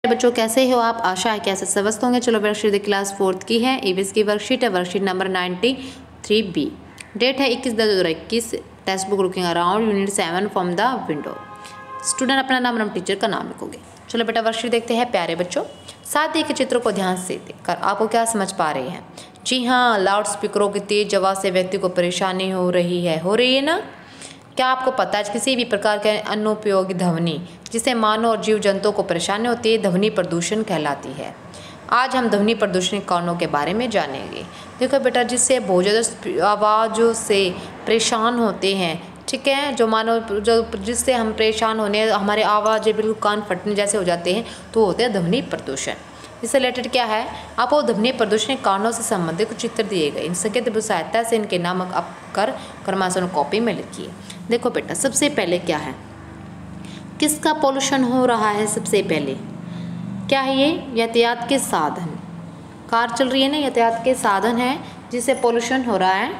बच्चों कैसे हो आप? आशा है कैसे स्वस्थ होंगे। चलो वर्कशीट क्लास 4th की है, ईवीएस की वर्कशीट है, वर्कशीट नंबर 93B। डेट है 21/10/2021। Text book looking around unit 7 from the window. Student अपना नाम और टीचर का नाम लिखोगे। चलो बेटा वर्कशीट देखते हैं प्यारे बच्चों। साथ ही के चित्रों को ध्यान से देखकर आपको क्या समझ पा रहे हैं? जी हाँ, लाउड स्पीकरों की तेज आवाज़ से व्यक्ति को परेशानी हो रही है ना? क्या आपको पता है किसी भी प्रकार के अनुपयोगी ध्वनि जिससे मानव और जीव जंतुओं को परेशानी होती है ध्वनि प्रदूषण कहलाती है। आज हम ध्वनि प्रदूषण के कारणों के बारे में जानेंगे। देखो बेटा, जिससे बहुत ज़्यादा आवाज़ों से परेशान होते हैं, ठीक है, जो मानव जो जिससे हम परेशान होने, हमारे आवाज़ बिल्कुल कान फटने जैसे हो जाते हैं, तो होते हैं ध्वनि प्रदूषण। इससे रिलेटेड क्या है, आपको ध्वनि प्रदूषण के कारणों से संबंधित कुछ चित्र दिए गए। इन संकेत की सहायता से इनके नाम आप कर क्रमानुसार कॉपी में लिखिए। देखो बेटा, सबसे पहले क्या है, किसका पॉल्यूशन हो रहा है? सबसे पहले क्या है, ये यातायात के साधन, कार चल रही है ना, यातायात के साधन है जिससे पॉल्यूशन हो रहा है,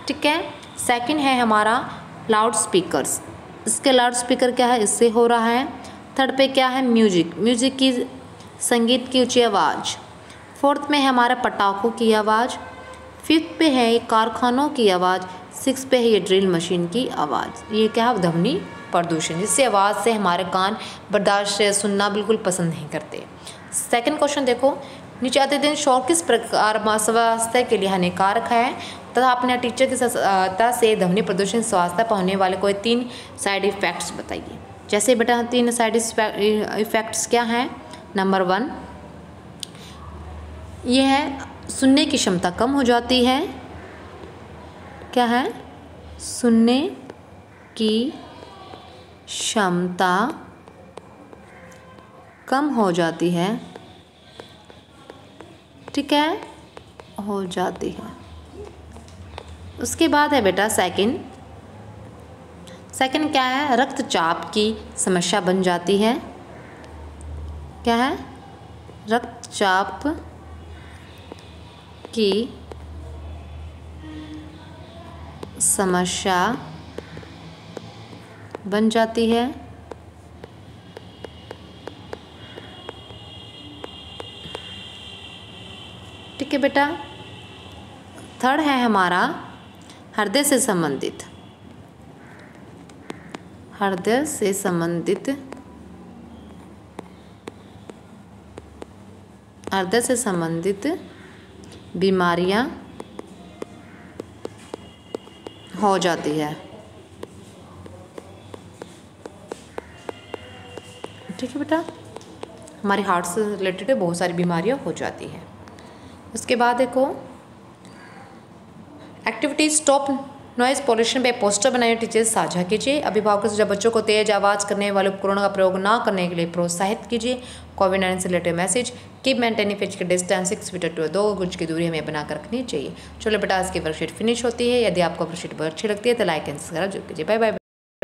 ठीक है। सेकंड है हमारा लाउड स्पीकर्स, इसके लाउड स्पीकर क्या है, इससे हो रहा है। थर्ड पे क्या है, म्यूजिक की, संगीत की ऊंची आवाज़। फोर्थ में है हमारा पटाखों की आवाज़। फिफ्थ पे है कारखानों की आवाज़। सिक्स पे है ये ड्रिल मशीन की आवाज़। ये क्या है, ध्वनि प्रदूषण, जिससे आवाज़ से हमारे कान बर्दाश्त से सुनना बिल्कुल पसंद नहीं करते। सेकंड क्वेश्चन देखो, नीचे आते दिन शोर किस प्रकार स्वास्थ्य के लिए हानिकारक है तथा अपने टीचर की सहायता से ध्वनि प्रदूषण स्वास्थ्य पर होने वाले कोई 3 साइड इफ़ेक्ट्स बताइए। जैसे बेटा 3 साइड इफ़ेक्ट्स क्या हैं? नंबर 1 ये है, सुनने की क्षमता कम हो जाती है। क्या है? सुनने की क्षमता कम हो जाती है, ठीक है, हो जाती है। उसके बाद है बेटा सेकंड क्या है, रक्तचाप की समस्या बन जाती है। क्या है? रक्तचाप की समस्या बन जाती है। ठीक है बेटा। थर्ड है हमारा हृदय से संबंधित, बीमारियां हो जाती है, ठीक है बेटा। हमारे हार्ट से रिलेटेड बहुत सारी बीमारियां हो जाती हैं। उसके बाद देखो एक्टिविटी स्टॉप नॉइज़ पॉल्यूशन पे पोस्टर बनाए टीचर साझा कीजिए। अभिभावकों से जब बच्चों को तेज आवाज़ करने वाले उपकरणों का प्रयोग ना करने के लिए प्रोत्साहित कीजिए। कोविड-19 से related message, keep maintaining physical distance 6 feet to 2 गज की दूरी हमें बनाकर रखनी चाहिए। चलो बेटा, आज की वर्कशीट फिनिश होती है। यदि आपको वर्कशीट बहुत अच्छी लगती है तो लाइक एंड सब्सक्राइब जरूर कीजिए। Bye bye.